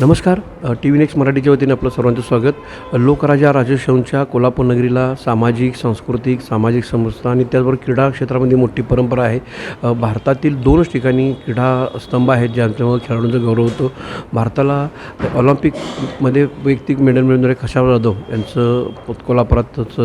नमस्कार. T V next मराठीच्या वतीने आपलं सर्वांचं स्वागत. लोकराजा राजर्षींच्या कोल्हापूर नगरीला सामाजिक, सामाजिक संस्था आणि त्याचबरोबर क्रीडा क्षेत्रामध्ये मोठी परंपरा आहे. भारतातील 2च ठिकाणी क्रीडा स्तंभ आहेत ज्यांच्यामुळे खेळाडूंचा गौरव होतो. भारताला ऑलिम्पिकमध्ये वैयक्तिक मेडल मिळवणारे खशाब जाधव यांचं कोल्हापुरातच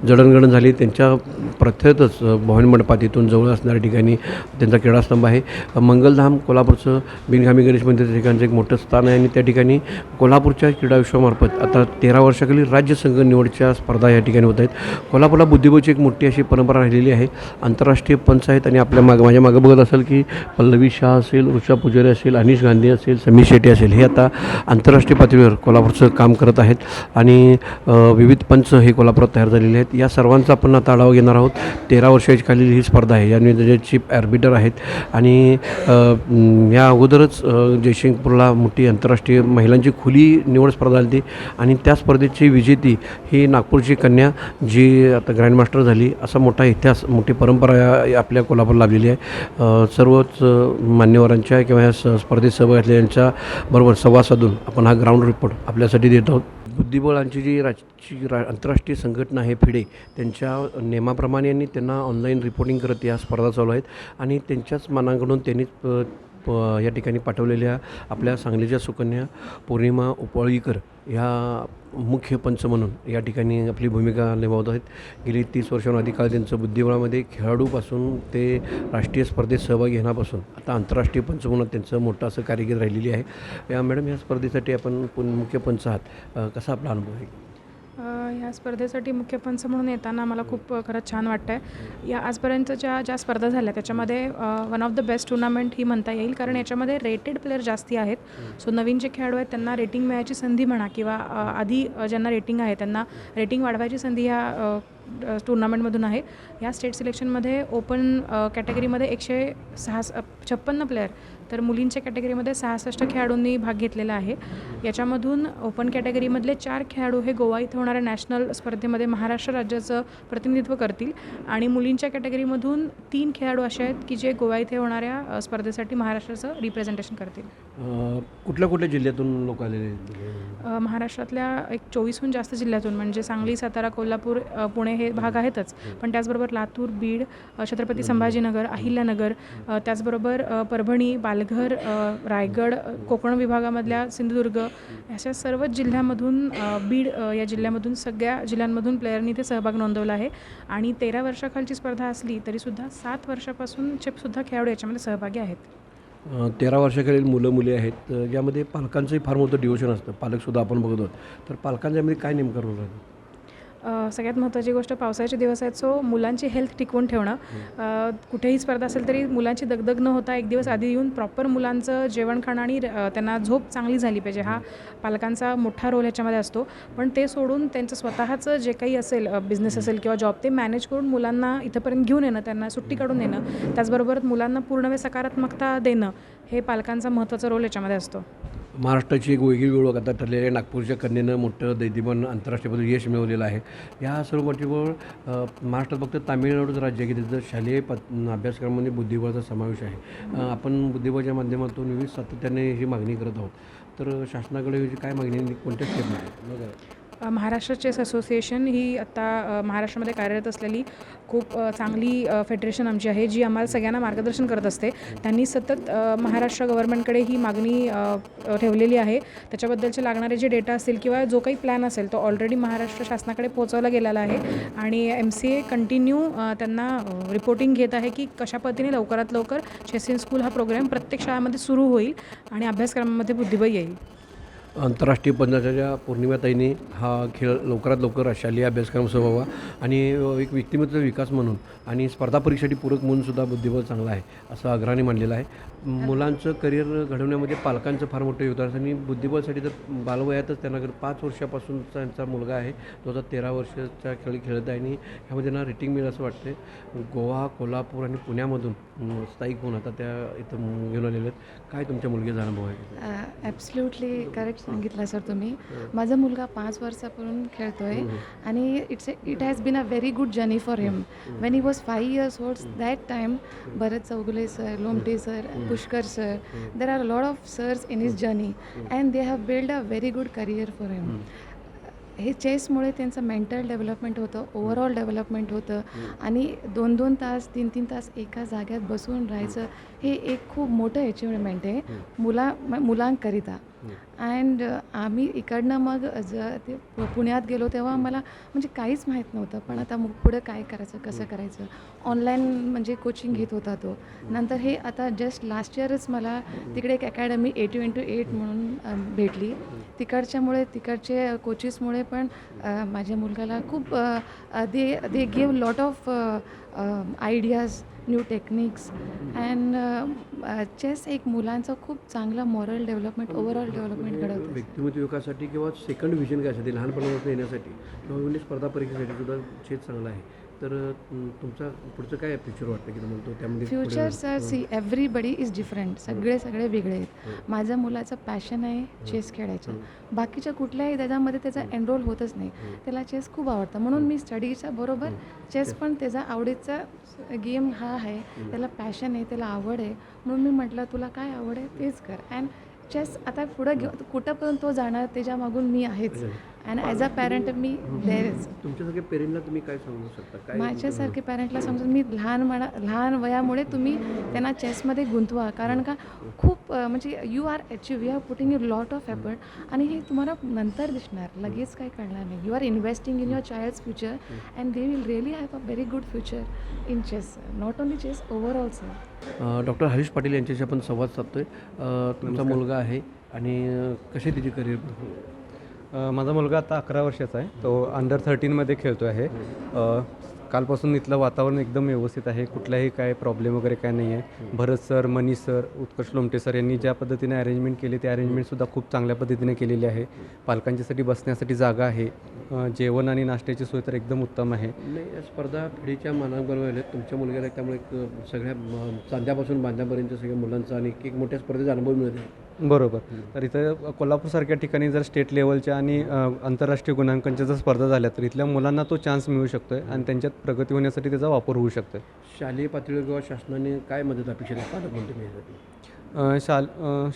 जडणघडण झाली. त्यांच्या प्रथेतच भवानी मंडपात इथून जवळ असणाऱ्या ठिकाणी त्यांचा क्रीडास्तंभ आहे. मंगलधाम कोल्हापूरचं बिनगामी गणेश मंदिर ठिकाणचं एक मोठं स्थान आहे आणि त्या ठिकाणी कोल्हापूरच्या क्रीडा विश्वामार्फत आता 13 वर्षाखालील राज्य संघ निवडच्या स्पर्धा या ठिकाणी होत आहेत. कोल्हापूरला बुद्धिबळची एक मोठी अशी परंपरा राहिलेली आहे. आंतरराष्ट्रीय पंच आहेत आणि माझ्या मागं बघत असेल की पल्लवी शाह असेल, ऋषा पुजारी असेल, अनिश गांधी असेल, समीर शेट्टी असेल, हे आता आंतरराष्ट्रीय पातळीवर कोल्हापूरचं काम करत आहेत आणि विविध पंच हे कोल्हापुरात तयार झालेले आहेत. या सर्वांचा आपण आता आढावा घेणार आहोत. 13 वर्षाची खालील ही स्पर्धा आहे. याने जे चीफ आर्बिटर आहेत आणि या अगोदरच जयसिंगपूरला मोठी आंतरराष्ट्रीय महिलांची खुली निवड स्पर्धा झाली आणि त्या स्पर्धेची विजेती ही नागपूरची कन्या जी आता ग्रँडमास्टर झाली. असा मोठा इतिहास, मोठी परंपरा आपल्या कोल्हापूर लाभलेली आहे. सर्वच मान्यवरांच्या किंवा या स्पर्धेत सहभागी असलेल्यांच्या बरोबर संवाद साधून आपण हा ग्राउंड रिपोर्ट आपल्यासाठी देत आहोत. बुद्धिबळांची जी आंतरराष्ट्रीय संघटना आहे फिडे, त्यांच्या नियमाप्रमाणे यांनी त्यांना ऑनलाईन रिपोर्टिंग करत या स्पर्धा चालू आहेत आणि त्यांच्याच मानांकडून त्यांनीच या ठिकाणी पाठवलेल्या आपल्या सांगलीच्या सुकन्या पौर्णिमा उपळीकर ह्या मुख्य पंच म्हणून या ठिकाणी आपली भूमिका निभावत आहेत. गेली 30 वर्षांहून अधिक काळ त्यांचं बुद्धिबळामध्ये खेळाडूपासून ते राष्ट्रीय स्पर्धेत सहभागी घेण्यापासून आता आंतरराष्ट्रीय पंच म्हणून त्यांचं मोठं असं कारकीर्द राहिलेली आहे. मॅडम, या स्पर्धेसाठी आपण मुख्य पंच आहात, कसा आपला अनुभव आहे? ह्या स्पर्धेसाठी मुख्य पंच म्हणून येताना मला खूप खरंच छान वाटतं आहे. या आजपर्यंतच्या ज्या स्पर्धा झाल्या त्याच्यामध्ये one of the best tournament ही म्हणता येईल, कारण याच्यामध्ये रेटेड प्लेयर जास्ती आहेत. सो नवीन जे खेळाडू आहेत त्यांना रेटिंग मिळायची संधी म्हणा किंवा आधी ज्यांना रेटिंग आहे त्यांना रेटिंग वाढवायची संधी ह्या टुर्नामेंटमधून आहे. या स्टेट सिलेक्शनमध्ये ओपन कॅटेगरीमध्ये 156 प्लेयर, तर मुलींच्या कॅटेगरीमध्ये 66 खेळाडूंनी भाग घेतलेला आहे. याच्यामधून ओपन कॅटेगरीमधले 4 खेळाडू हे गोवा इथं होणाऱ्या नॅशनल स्पर्धेमध्ये महाराष्ट्र राज्याचं प्रतिनिधित्व करतील आणि मुलींच्या कॅटेगरीमधून 3 खेळाडू असे आहेत की जे गोवा इथे होणाऱ्या स्पर्धेसाठी महाराष्ट्राचं रिप्रेझेंटेशन करतील. कुठल्या जिल्ह्यातून लोक आलेले आहेत? महाराष्ट्रातल्या एक 24हून जास्त जिल्ह्यातून, म्हणजे सांगली, सातारा, कोल्हापूर, पुणे हे भाग आहेतच, पण त्याचबरोबर लातूर, बीड, छत्रपती संभाजीनगर, अहिल्यानगर, त्याचबरोबर परभणी, पालघर, रायगड, कोकण विभागामधल्या सिंधुदुर्ग, अशा सर्वच जिल्ह्यामधून, बीड या जिल्ह्यामधून, सगळ्या जिल्ह्यांमधून प्लेयरनी ते सहभाग नोंदवला आहे. आणि 13 वर्षाखालची स्पर्धा असली तरीसुद्धा 7 वर्षापासूनचे सुद्धा खेळाडू याच्यामध्ये सहभागी आहेत. 13 वर्षाखालील मुली आहेत, यामध्ये पालकांचंही फार मोठं डिव्होशन असतं. पालकसुद्धा आपण बघत आहोत, तर पालकांच्यामध्ये काय नेमकं रोल आहे? सगळ्यात महत्त्वाची गोष्ट पावसाळ्याचे दिवस आहेत, सो मुलांची हेल्थ टिकवून ठेवणं. कुठेही स्पर्धा असेल तरी मुलांची दगदग न होता एक दिवस आधी येऊन प्रॉपर मुलांचं जेवण खाणं आणि त्यांना झोप चांगली झाली पाहिजे, हा पालकांचा मोठा रोल ह्याच्यामध्ये असतो. पण ते सोडून त्यांचं स्वतःचं जे काही असेल, बिझनेस असेल किंवा जॉब, ते मॅनेज करून मुलांना इथंपर्यंत घेऊन येणं, त्यांना सुट्टी काढून देणं, त्याचबरोबर मुलांना पूर्ण वेळ सकारात्मकता देणं, हे पालकांचा महत्त्वाचा रोल याच्यामध्ये असतो. महाराष्ट्राची एक वेगळी ओळख आता ठरलेली आहे. नागपूरच्या कन्येनं मोठं दैदिमान आंतरराष्ट्रीय पातळीवर यश मिळवलेलं आहे. या सर्व पाठीवर महाराष्ट्रात फक्त तामिळनाडूचं राज्य आहे की तिथं शालेय अभ्यासक्रमामध्ये बुद्धिबळाचा समावेश आहे. आपण बुद्धिबळाच्या माध्यमातून विविध सातत्याने ही मागणी करत आहोत, तर शासनाकडे काय मागणी, कोणत्या स्टेपमध्ये? महाराष्ट्र चेस असोसिएशन ही आत्ता महाराष्ट्रामध्ये कार्यरत असलेली खूप चांगली फेडरेशन आमची आहे, जी आम्हाला सगळ्यांना मार्गदर्शन करत असते. त्यांनी सतत महाराष्ट्र गव्हर्नमेंटकडे ही मागणी ठेवलेली आहे. त्याच्याबद्दलचे लागणारे जे डेटा असतील किंवा जो काही प्लॅन असेल तो ऑलरेडी महाराष्ट्र शासनाकडे पोहोचवला गेलेला आहे आणि MCA कंटिन्यू त्यांना रिपोर्टिंग घेत आहे की कशा पद्धतीने लवकरात लवकर चेस इन स्कूल हा प्रोग्राम प्रत्येक शाळामध्ये सुरू होईल आणि अभ्यासक्रमामध्ये बुद्धिबळ येईल. आंतरराष्ट्रीय पंचाच्या पौर्णिमाताईंनी हा खेळ लवकरात लवकर शालेय अभ्यासक्रम सुरू व्हावा आणि एक व्यक्तिमत्व विकास म्हणून आणि स्पर्धा परीक्षेसाठी पूरक म्हणूनसुद्धा बुद्धिबळ चांगला आहे असं आग्रहाने मांडलेलं आहे. मुलांचं करिअर घडवण्यामध्ये पालकांचं फार मोठं योगदान आहे आणि बुद्धिबळसाठी तर बालवयातच त्यांना 5 वर्षापासून त्यांचा मुलगा आहे, तो आता 13 वर्षाच्या खेळ खेळत आहे आणि ह्यामध्ये ना रेटिंग मिळेल असं वाटते. गोवा, कोल्हापूर आणि पुण्यामधून स्थायिक होऊन आता त्या इथं घेऊन आलेल्या आहेत. काय तुमच्या मुलगीचा अनुभव आहे? ॲब्सल्युटली करेक्ट सांगितलं सर तुम्ही. माझा मुलगा 5 वर्षापासून खेळतोय आणि it has been a very good journey for him. When he was 5 years old that time Bharat Chougule sir, Lomte sir, Pushkar sir, there are lot of sirs in his journey and they have build a very good career for him. हे चेसमुळे त्यांचं mental development होतं, overall development होतं आणि 2-2 तास 3-3 तास एका जाग्यात बसून राहायचं हे एक खूप मोठं अचिव्हमेंट आहे मुलांकरिता. अँड आम्ही इकडनं मग ते पुण्यात गेलो तेव्हा मला म्हणजे काहीच माहीत नव्हतं, पण आता मग पुढं काय करायचं, कसं करायचं, ऑनलाईन म्हणजे कोचिंग घेत होता तो. नंतर हे आता जस्ट लास्ट इयरच मला तिकडे एक अकॅडमी 80x8 म्हणून भेटली. तिकडचे कोचेसमुळे पण माझ्या मुलगाला खूप they give lot of ideas, new techniques and chess एक मुलांचं खूप चांगलं मॉरल डेव्हलपमेंट, ओव्हरऑल डेव्हलपमेंट घडवतं. व्यक्तिमत्व विकासासाठी किंवा सेकंड व्हिजन काय लहानपणापासून येण्यासाठी किंवा म्हणजे स्पर्धा परीक्षेसाठी सुद्धा चेस चांगला आहे. तर तुमचा पुढचं काय फ्युचर वाटतं की तुम्हाला तो त्यामध्ये future sir see everybody is different. सगळे वेगळे आहेत. माझ्या मुलाचं पॅशन आहे चेस खेळायचं. बाकीच्या कुठल्याही त्याच्यामध्ये त्याचा एनरोल होतच नाही. त्याला चेस खूप आवडतं म्हणून मी स्टडीच्या बरोबर चेस पण त्याचा आवडीचा गेम हा आहे. त्याला पॅशन आहे, त्याला आवड आहे म्हणून मी म्हटलं तुला काय आवड आहे तेच कर. अँड चेस आता पुढं कुठंपर्यंत तो जाणार त्याच्या मागून मी आहेच. अँड ॲज अ पॅरेंट मी देअर इज. तुमच्यासारख्या पेरेंटला तुम्ही काय सांगू शकता? काय माझ्यासारखे पॅरेंटला समजून मी लहान वयामुळे तुम्ही त्यांना चेसमध्ये गुंतवा. कारण का खूप म्हणजे you are putting you lot of effort आणि हे तुम्हाला नंतर दिसणार, लगेच काही कळणार नाही. You are investing in your child's future and they will really have a very good future in chess, not only chess, overall sir. Doctor Harish Patil यांच्याशी आपण संवाद साधतोय. तुमचा मुलगा आहे आणि कशी त्याची करिअर? माझा मुलगा आता 11 वर्षाचा आहे. तो अंडर 13मध्ये खेळतो आहे. कालपासून इथलं वातावरण एकदम व्यवस्थित आहे. कुठलाही काय प्रॉब्लेम वगैरे काय नाही आहे. भरत सर, मनीष सर, उत्कर्ष लोमटे सर यांनी ज्या पद्धतीने अरेंजमेंट केली ते अरेंजमेंटसुद्धा खूप चांगल्या पद्धतीने केलेली आहे. पालकांच्यासाठी बसण्यासाठी जागा आहे. जेवण आणि नाश्त्याची सोय तर एकदम उत्तम आहे. नाही, स्पर्धा पिढीच्या मानांकन तुमच्या मुलग्याला त्यामुळे एक सगळ्या चांद्यापासून बांध्यापर्यंत सगळ्या मुलांचा आणि एक मोठ्या स्पर्धेचा अनुभव मिळत आहे. बरोबर. तर इथं कोल्हापूरसारख्या ठिकाणी जर स्टेट लेवलच्या आणि आंतरराष्ट्रीय गुणांकनच्या जर स्पर्धा झाल्या तर इथल्या मुलांना तो चान्स मिळू शकतो आहे आणि त्यांच्यात प्रगती होण्यासाठी त्याचा वापर होऊ शकतो आहे. शालेय पातळीवर किंवा शासनाने काय मदत अपेक्षित आहे पालक म्हणून तुम्ही यासाठी?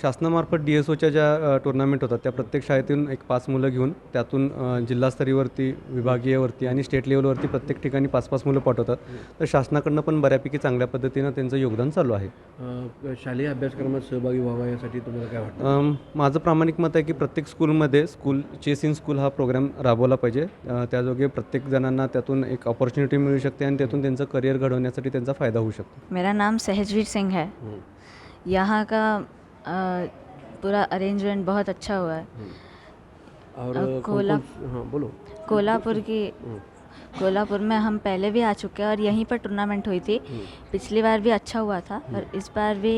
शासनामार्फत DSOच्या ज्या टुर्नामेंट होतात त्या प्रत्येक शाळेतून एक 5 मुलं घेऊन त्यातून जिल्हास्तरीयवरती, विभागीयवरती आणि स्टेट लेवलवरती प्रत्येक ठिकाणी 5-5 मुलं पाठवतात. तर शासनाकडनं पण बऱ्यापैकी चांगल्या पद्धतीनं त्यांचं योगदान चालू आहे. शालेय अभ्यासक्रमात सहभागी व्हावा यासाठी तुम्हाला काय वाटतं? माझं प्रामाणिक मत आहे की प्रत्येक स्कूलमध्ये चेस इन स्कूल हा प्रोग्राम राबवला पाहिजे. त्याजोगे प्रत्येक जणांना त्यातून एक अपॉर्च्युनिटी मिळू शकते आणि त्यातून त्यांचं करिअर घडवण्यासाठी त्यांचा फायदा होऊ शकतो. मेरा नाम सहजवीर सिंह है. यहाँ का पूरा अरेंजमेंट बहुत अच्छा हुआ है. और बोलो. कोल्हापुर में हम पहले भी आ चुके हैं और यहीं पर टूर्नामेंट हुई थी. पिछली बार भी अच्छा हुआ था और इस बार भी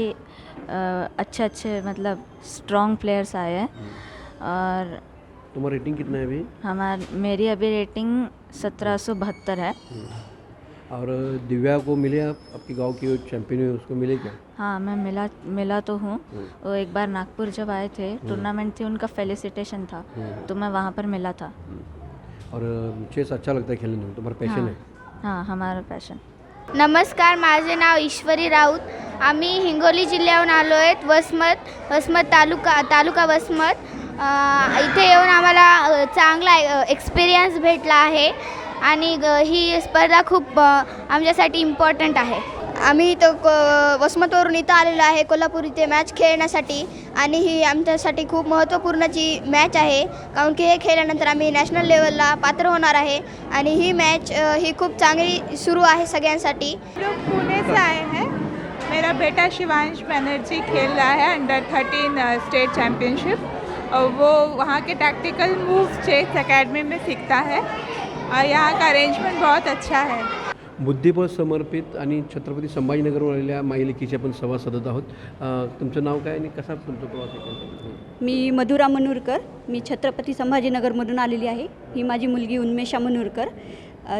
अच्छे मतलब स्ट्रॉन्ग प्लेयर्स आए हैं. और तुम्हारा रेटिंग कितना है अभी? मेरी अभी रेटिंग 1772 है. और दिव्या को मिले आपके गांव की चैंपियन हुई उसको मिले क्या? हाँ, मैं मिला तो हूँ. वो एक बार नागपुर जब आए थे टूर्नामेंट थी उनका फेलिसिटेशन था तो मैं वहाँ पर मिला था. और चेस अच्छा लगता है खेलने में, तुम्हारा पैशन है? हाँ, हमारा पैशन. नमस्कार, माझे नाव ईश्वरी राऊत. आम्ही हिंगोली जिल्ह्याहून आलो आहेत. वसमत तालुका वसमत. इथे येऊन आम्हाला चांगला एक्सपिरियन्स भेटला आहे आणि ही स्पर्धा खूप आमच्यासाठी इम्पॉर्टंट आहे. आम्ही इथं वसमतवरून इथं आलेलो आहे कोल्हापूर इथे मॅच खेळण्यासाठी आणि ही आमच्यासाठी खूप महत्त्वपूर्णची मॅच आहे कारण की हे खेळल्यानंतर आम्ही नॅशनल लेवलला पात्र होणार आहे आणि ही मॅच ही खूप चांगली सुरू आहे सगळ्यांसाठी. लोग पुणे से आए हैं. मेरा बेटा शिवांश बनर्जी खेल रहा है अंडर 13 स्टेट चैम्पियनशिप और वो वहाँ के टैक्टिकल मूव्स चेस एकेडमी में सीखता है और यहाँ का अरेंजमेंट बहुत अच्छा है. बुद्धिबळ समर्पित आणि छत्रपती संभाजीनगरवर आलेल्या माईलेकीचे आपण संवाद साधत आहोत. तुमचं नाव काय आणि कसा तुमचा प्रवास आहे? मी मधुरा मनूरकर. मी छत्रपती संभाजीनगरमधून आलेली आहे. ही माझी मुलगी उन्मेषा मनूरकर.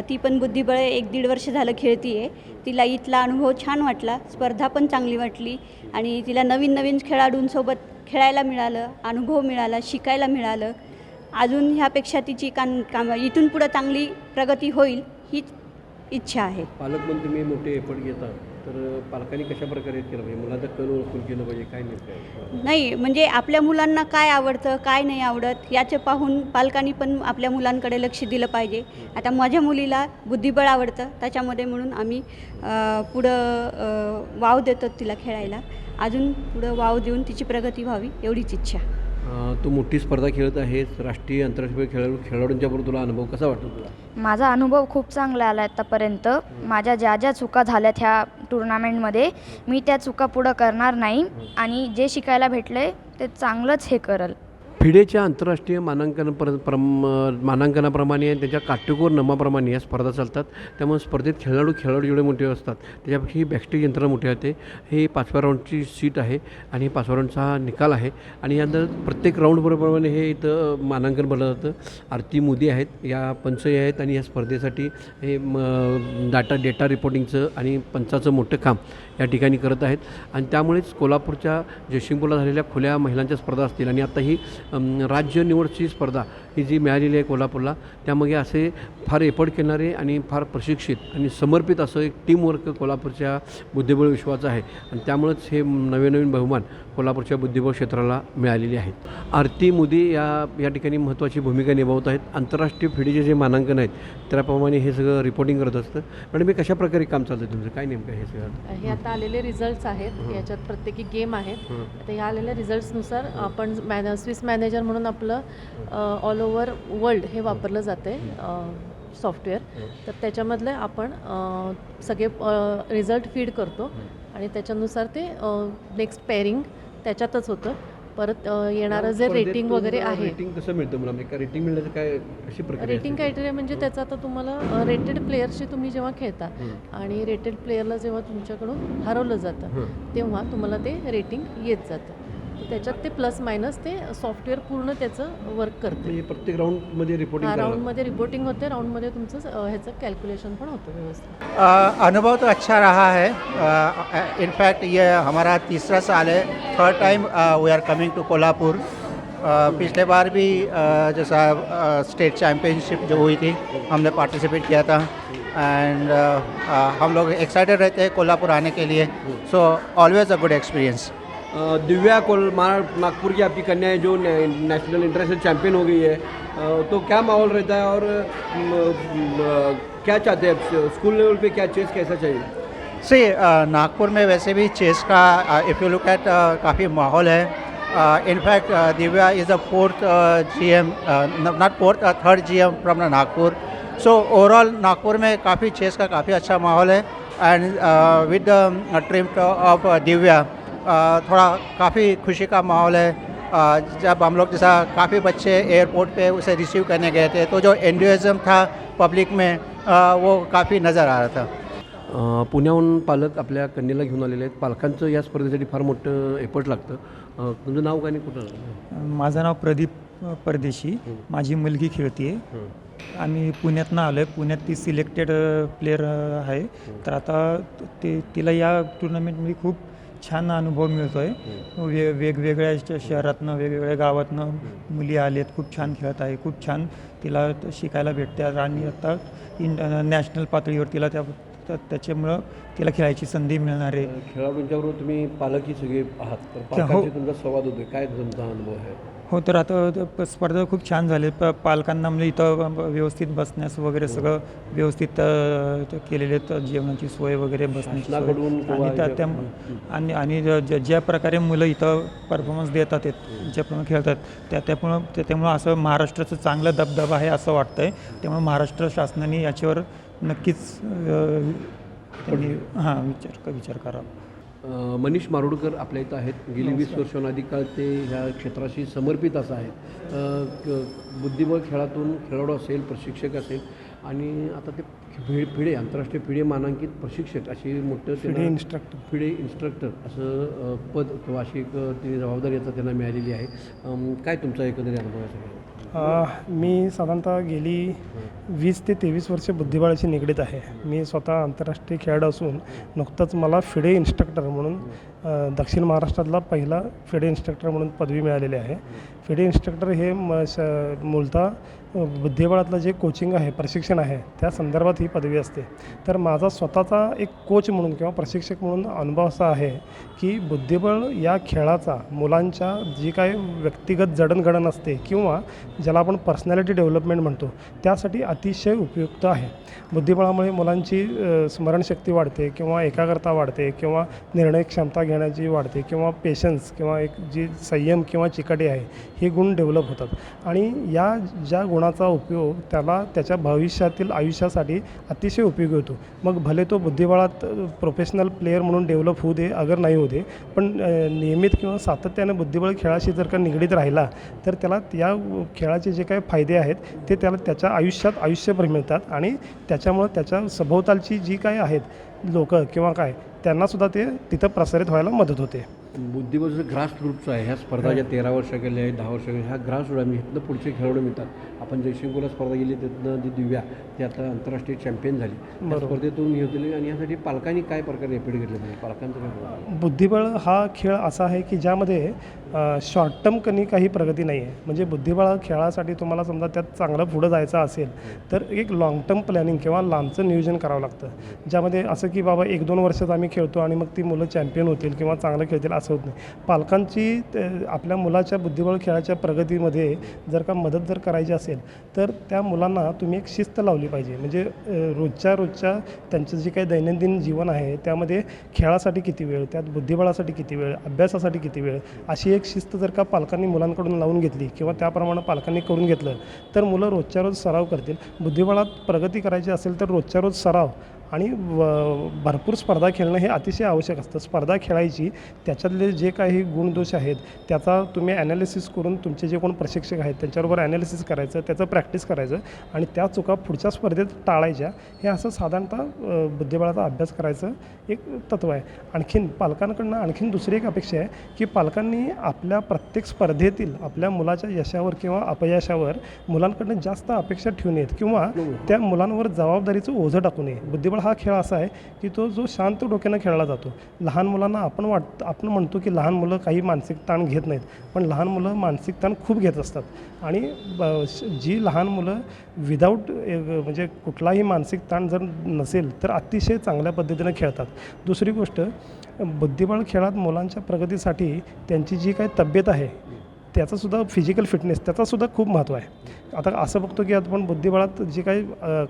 ती पण बुद्धिबळ 1-1.5 वर्ष झालं खेळती आहे. तिला इथला अनुभव छान वाटला, स्पर्धा पण चांगली वाटली आणि तिला नवीन नवीन खेळाडूंसोबत खेळायला मिळालं, अनुभव मिळाला, शिकायला मिळालं. अजून ह्यापेक्षा तिची काम इथून पुढं चांगली प्रगती होईल हीच इच्छा आहे. पालक पण तुम्ही मोठे एफर्ट घेता, तर पालकांनी कशा प्रकारे केलं पाहिजे, मुलांचा कल ओळखून केलं पाहिजे, काय नेमकं आहे? नाही म्हणजे आपल्या मुलांना काय आवडतं काय नाही आवडत याचे पाहून पालकांनी पण आपल्या मुलांकडे लक्ष दिलं पाहिजे. आता माझ्या मुलीला बुद्धिबळ आवडतं, त्याच्यामध्ये म्हणून आम्ही पुढं वाव देतो तिला खेळायला. अजून पुढं वाव देऊन तिची प्रगती व्हावी एवढीच इच्छा. तू मोठी स्पर्धा खेळत आहेस, राष्ट्रीय आंतरराष्ट्रीय खेळाडूंच्याबरोबर तुला अनुभव कसा वाटतो तुला? माझा अनुभव खूप चांगला आला आहे आत्तापर्यंत. माझ्या ज्या ज्या चुका झाल्यात ह्या टुर्नामेंटमध्ये मी त्या चुका पुढं करणार नाही आणि जे शिकायला भेटले ते चांगलंच हे करल. फिडेच्या आंतरराष्ट्रीय मानांकनाप्रमाणे आणि त्याच्या काटेकोर नमाप्रमाणे या स्पर्धा चालतात. त्यामुळे स्पर्धेत खेळाडू जेवढे मोठे असतात त्याच्यापेक्षा ही बॅकस्टेज यंत्रणा मोठी होते. ही 5व्या राऊंडची सीट आहे आणि 5व्या राऊंडचा हा निकाल आहे आणि यानंतर प्रत्येक राऊंडप्रमाणे हे इथं मानांकन बनलं जातं. आरती मोदी आहेत, या पंचही आहेत आणि या स्पर्धेसाठी हे डेटा रिपोर्टिंगचं आणि पंचाचं मोठं काम या ठिकाणी करत आहेत. आणि त्यामुळेच कोल्हापूरच्या जयसिंगपूरला झालेल्या खुल्या महिलांच्या स्पर्धा असतील आणि आता ही राज्य निवडची स्पर्धा ही जी मिळालेली आहे कोल्हापूरला, त्यामागे असे फार एफर्ट करणारे आणि फार प्रशिक्षित आणि समर्पित असं एक टीमवर्क कोल्हापूरच्या बुद्धिबळ विश्वाचं आहे आणि त्यामुळंच हे नवीन बहुमान कोल्हापूरच्या बुद्धिबळ क्षेत्राला मिळालेली आहेत. आरती मोदी या ठिकाणी महत्त्वाची भूमिका निभावत आहेत. आंतरराष्ट्रीय फिडेचे जे मानांकन आहेत त्याप्रमाणे हे सगळं रिपोर्टिंग करत असतं. मॅडम हे कशा प्रकारे काम चालतं तुमचं, काय नेमकं हे सगळं? हे आता आलेले रिझल्ट्स आहेत, याच्यात प्रत्येकी गेम आहेत. आता ह्या आलेल्या रिझल्ट्सनुसार आपण स्विस मॅनेजर म्हणून आपलं ऑल ओव्हर वर्ल्ड हे वापरलं जातं आहे सॉफ्टवेअर. तर त्याच्यामधले आपण सगळे रिझल्ट फीड करतो आणि त्याच्यानुसार ते नेक्स्ट पेअरिंग त्याच्यातच होतं. परत येणारं जे रेटिंग वगैरे आहे, रेटिंग कसं मिळतं मला, म्हणजे रेटिंग मिळण्याचं काय अशी प्रक्रिया? रेटिंग क्रायटेरिया म्हणजे त्याचं आता तुम्हाला रेटेड प्लेयरशी तुम्ही जेव्हा खेळता आणि रेटेड प्लेयरला जेव्हा तुमच्याकडून हरवलं जातं तेव्हा तुम्हाला ते रेटिंग येत जातं. त्याच्यात ते प्लस मायनस ते सॉफ्टवेअर पूर्ण त्याचं वर्क करते. म्हणजे प्रत्येक राऊंडमध्ये रिपोर्टिंग राऊंडमध्ये रिपोर्टिंग होते, राऊंडमध्ये तुमचं ह्याचं कॅल्क्युलेशन पण होतं व्यवस्थित. अनुभव तो अच्छा रहा है. इनफैक्ट ये हमारा तीसरा साल है, third time we are coming to Kolhapur. पिछले बार भी जैसा स्टेट चैम्पियनशिप जो हुई थी हमने पार्टिसिपेट किया था एंड हम लोग एक्साइटेड रहते हैं कोल्हापुर आने के लिए. So always a good experience. Divya Nagpur की आपकी कन्या है जो नेशनल इंटरनेशनल चैंपियन हो गई है, तो क्या माहौल रहता है और क्या चाहते हैं आप स्कूल लेवल पे, क्या चेस कैसा चाहिए? सी नागपुर में वैसे भी चेस का इफ़ यू लुक एट काफ़ी माहौल है. In fact Divya is a fourth GM, not fourth, third GM from Nagpur. So overall Nagpur में काफ़ी चेस का काफ़ी अच्छा माहौल है एंड विद द ट्रिम्प ऑफ दिव्या थोड़ा काफ़ी खुशी का माहौल है. जब हम लोग जैसा काफ़ी बच्चे एयरपोर्ट पे उसे रिसीव करने गए थे तो जो एंथुसियाज्म था पब्लिक में वो काफ़ी नज़र आ रहा था. पुण्याहून पालक आपल्या कन्येला घेऊन आलेले आहेत. पालकांचं या स्पर्धेसाठी फार मोठं एफर्ट लागतं. तुमचं नाव काय नाही, कुठं? माझं नाव प्रदीप परदेशी. माझी मुलगी खेळते आहे. आम्ही पुण्यातनं आलो आहे. पुण्यात ती सिलेक्टेड प्लेयर आहे. तर आता तिला या टुर्नामेंटमध्ये खूप छान अनुभव मिळतो आहे. वेगवेगळ्या शहरातनं वेगवेगळ्या गावातनं मुली आलेत, खूप छान खेळत आहे, खूप छान तिला शिकायला भेटतात आणि आता नॅशनल पातळीवर तिला त्याच्यामुळं तिला खेळायची संधी मिळणार आहे. खेळाडूंच्याबरोबर तुम्ही पालकही सगळे आहात, तर पालकांशी तुमचा संवाद होतोय, काय तुमचा अनुभव आहे? हो, तर आता स्पर्धा खूप छान झाली. पालकांना म्हणजे इथं व्यवस्थित बसण्यास वगैरे सगळं व्यवस्थित केलेले आहेत, जेवणाची सोय वगैरे, बसण्याची सोय आणि ज्या प्रकारे मुलं इथं परफॉर्मन्स देतात, ज्याप्रमाणे खेळतात त्यामुळं असं महाराष्ट्राचं चांगला दबदबा आहे असं वाटतं आहे. त्यामुळे महाराष्ट्र शासनाने याच्यावर नक्कीच त्यांनी विचार करावा. मनीष मारोडकर आपल्या इथं आहेत. गेली 20 वर्षांआधी काळ ते ह्या क्षेत्राशी समर्पित असं आहेत. बुद्धिबळ खेळातून खेळाडू असेल, प्रशिक्षक असेल आणि आता ते फिडे आंतरराष्ट्रीय फिडे मानांकित प्रशिक्षक अशी मोठं फिडे इन्स्ट्रक्टर असं पद किंवा अशी एक ती जबाबदारी आता त्यांना मिळालेली आहे. काय तुमचा एकंदरीत अनुभव आहे सगळं? मी साधारणतः गेली 20 ते 23 वर्ष बुद्धिबळाशी निगडीत आहे. मी स्वतः आंतरराष्ट्रीय खेळाडू असून नुकतंच मला फिडे इन्स्ट्रक्टर म्हणून दक्षिण महाराष्ट्रातला पहिला फिडे इन्स्ट्रक्टर म्हणून पदवी मिळालेली आहे. फिडे इन्स्ट्रक्टर हे मूलतः बुद्धिबळातलं जे कोचिंग आहे, प्रशिक्षण आहे, त्या संदर्भात ही पदवी असते. तर माझा स्वतःचा एक कोच म्हणून किंवा प्रशिक्षक म्हणून अनुभव असा आहे की बुद्धिबळ या खेळाचा मुलांच्या जी काही व्यक्तिगत जडणघडण असते किंवा ज्याला आपण पर्सनॅलिटी डेव्हलपमेंट म्हणतो, त्यासाठी अतिशय उपयुक्त आहे. बुद्धिबळामुळे मुलांची स्मरणशक्ती वाढते किंवा एकाग्रता वाढते किंवा निर्णय क्षमता घेण्याची वाढते किंवा पेशन्स किंवा एक जी संयम किंवा चिकाटी आहे, हे गुण डेव्हलप होतात. आणि या ज्या गुणाचा उपयोग त्याला त्याच्या भविष्यातील आयुष्यासाठी अतिशय उपयोगी होतो. मग भले तो बुद्धिबळात प्रोफेशनल प्लेयर म्हणून डेव्हलप होऊ दे अगर नाही होऊ दे, पण नियमित किंवा सातत्याने बुद्धिबळ खेळाशी जर का निगडीत राहिला तर त्याला या खेळाचे जे काही फायदे आहेत ते त्याला त्याच्या आयुष्यात आयुष्यभर मिळतात आणि त्याच्यामुळं त्याच्या सभोवतालची जी काय आहेत लोक किंवा काय त्यांनासुद्धा ते तिथं प्रसारित व्हायला मदत होते. बुद्धिबळचं ग्रास रूटचं आहे. ह्या स्पर्धा ज्या 13 वर्ष केल्या आहेत, 10 वर्ष केल्या, ह्या ग्रास रूट आम्ही इथनं पुढचे खेळाडू मिळतात. आपण जयसिंगपूरला स्पर्धा गेली तिथनं जी दिव्या ती आता आंतरराष्ट्रीय चॅम्पियन झाली. त्या स्पर्धेतून हे होतील आणि यासाठी पालकांनी काय प्रकारे एफर्ट घेतले पाहिजे? पालकांचं काय? बुद्धिबळ हा खेळ असा आहे की ज्यामध्ये शॉर्ट टर्म काही प्रगती नाही आहे. म्हणजे बुद्धिबळ खेळासाठी तुम्हाला समजा त्यात चांगलं पुढं जायचं असेल तर एक लाँग टर्म प्लॅनिंग किंवा लांबचं नियोजन करावं लागतं. ज्यामध्ये असं की बाबा 1-2 वर्षात आम्ही खेळतो आणि मग ती मुलं चॅम्पियन होतील किंवा चांगलं खेळतील असं होत नाही. पालकांची आपल्या मुलाच्या बुद्धिबळ खेळाच्या प्रगतीमध्ये जर का मदत जर करायची असेल तर त्या मुलांना तुम्ही एक शिस्त लावली पाहिजे. म्हणजे रोजच्या त्यांचं जे काही दैनंदिन जीवन आहे त्यामध्ये खेळासाठी किती वेळ, त्यात बुद्धिबळासाठी किती वेळ, अभ्यासासाठी किती वेळ, अशी एक शिस्त जर का पालकांनी मुलांकडून लावून घेतली किंवा त्याप्रमाणे पालकांनी करून घेतलं तर मुलं रोजच्या रोज सराव करतील. बुद्धिबळात प्रगती करायची असेल तर रोजच्या रोज सराव आणि भरपूर स्पर्धा खेळणं हे अतिशय आवश्यक असतं. स्पर्धा खेळायची, त्याच्यातले जे काही गुणदोष आहेत त्याचा तुम्ही ॲनालिसिस करून तुमचे जे कोण प्रशिक्षक आहेत त्यांच्याबरोबर ॲनालिसिस करायचं, त्याचं प्रॅक्टिस करायचं आणि त्या चुका पुढच्या स्पर्धेत टाळायच्या. हे असं साधारणतः बुद्धिबळाचा अभ्यास करायचं एक तत्त्व आहे. आणखीन पालकांकडनं आणखीन दुसरी एक अपेक्षा आहे की पालकांनी आपल्या प्रत्येक स्पर्धेतील आपल्या मुलाच्या यशावर किंवा अपयशावर मुलांकडनं जास्त अपेक्षा ठेवू नयेत किंवा त्या मुलांवर जबाबदारीचं ओझं टाकू नये. बुद्धिबळ हा खेळ असा आहे की तो जो शांत डोक्यानं खेळला जातो. लहान मुलांना आपण म्हणतो की लहान मुलं काही मानसिक ताण घेत नाहीत, पण लहान मुलं मानसिक ताण खूप घेत असतात. आणि जी लहान मुलं विदाऊट म्हणजे कुठलाही मानसिक ताण जर नसेल तर अतिशय चांगल्या पद्धतीनं खेळतात. दुसरी गोष्ट, बुद्धिबळ खेळात मुलांच्या प्रगतीसाठी त्यांची जी काही तब्येत आहे त्याचासुद्धा फिजिकल फिटनेस त्याचासुद्धा खूप महत्त्व आहे. आता असं बघतो की आपण बुद्धिबळात जे काही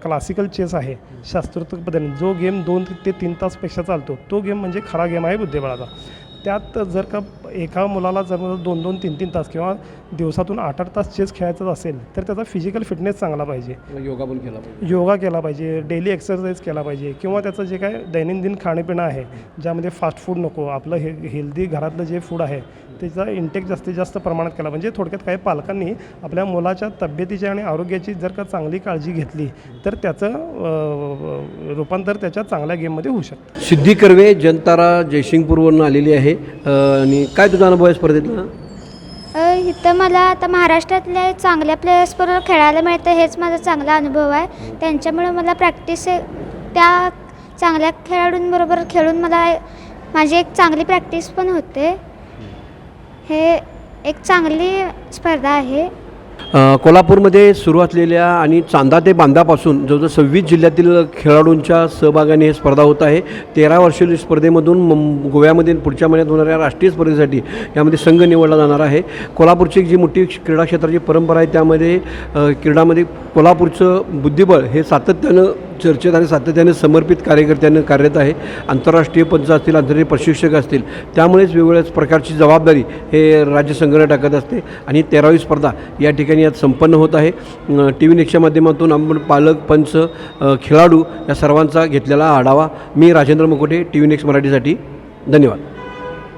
क्लासिकल चेस आहे, शास्त्रोक्त पद्धतीने जो गेम 2 ते 3 तासपेक्षा चालतो तो गेम म्हणजे खरा गेम आहे बुद्धिबळाचा. त्यात जर का एका मुलाला जर 2-2, 3-3 तास किंवा दिवसातून 8-8 तास चेस खेळायचं असेल तर त्याचा फिजिकल फिटनेस चांगला पाहिजे. योगा पण केला पाहिजे, योगा केला पाहिजे, डेली एक्सरसाइज केला पाहिजे किंवा त्याचं जे काय दैनंदिन खाणेपिणं आहे ज्यामध्ये फास्ट फूड नको, आपलं हेल्दी घरातलं जे फूड आहे त्याचा इंटेक जास्तीत जास्त प्रमाणात केला. म्हणजे थोडक्यात काही पालकांनी आपल्या मुलाच्या तब्येतीची आणि आरोग्याची जर का चांगली काळजी घेतली तर त्याचं रूपांतर त्याच्या चांगल्या गेममध्ये होऊ शकतं. सिद्धी कर्वे जनतारा जयसिंगपूरवरून आलेली आहे आणि काय तुझा अनुभव आहे स्पर्धेतला? इथं मला आता महाराष्ट्रातल्या चांगल्या प्लेयर्सबरोबर खेळायला मिळतं, हेच माझा चांगला अनुभव आहे. त्यांच्यामुळे मला प्रॅक्टिस त्या चांगल्या खेळाडूंबरोबर खेळून माझी एक चांगली प्रॅक्टिस पण होते. हे एक चांगली स्पर्धा आहे. कोल्हापूरमध्ये सुरू असलेल्या आणि चांदा ते बांधापासून जवळजवळ 26 जिल्ह्यातील खेळाडूंच्या सहभागाने ही स्पर्धा होत आहे. 13 वर्षीय स्पर्धेमधून गोव्यामध्ये पुढच्या महिन्यात होणाऱ्या राष्ट्रीय स्पर्धेसाठी यामध्ये संघ निवडला जाणार आहे. कोल्हापूरची जी मोठी क्रीडा क्षेत्राची परंपरा आहे त्यामध्ये क्रीडामध्ये कोल्हापूरचं बुद्धिबळ हे सातत्यानं चर्चेत आणि सातत्याने समर्पित कार्यकर्त्यांना कार्यरत आहे. आंतरराष्ट्रीय पंच असतील, आंतरराष्ट्रीय प्रशिक्षक असतील, त्यामुळेच वेगवेगळ्याच प्रकारची जबाबदारी हे राज्य संघटना टाकत असते आणि 13वी स्पर्धा या ठिकाणी यात संपन्न होत आहे. TV नेक्सच्या माध्यमातून आपण पालक, पंच, खेळाडू या सर्वांचा घेतलेला आढावा. मी राजेंद्र मुकुटे, TV नेक्स्ट मराठीसाठी. धन्यवाद.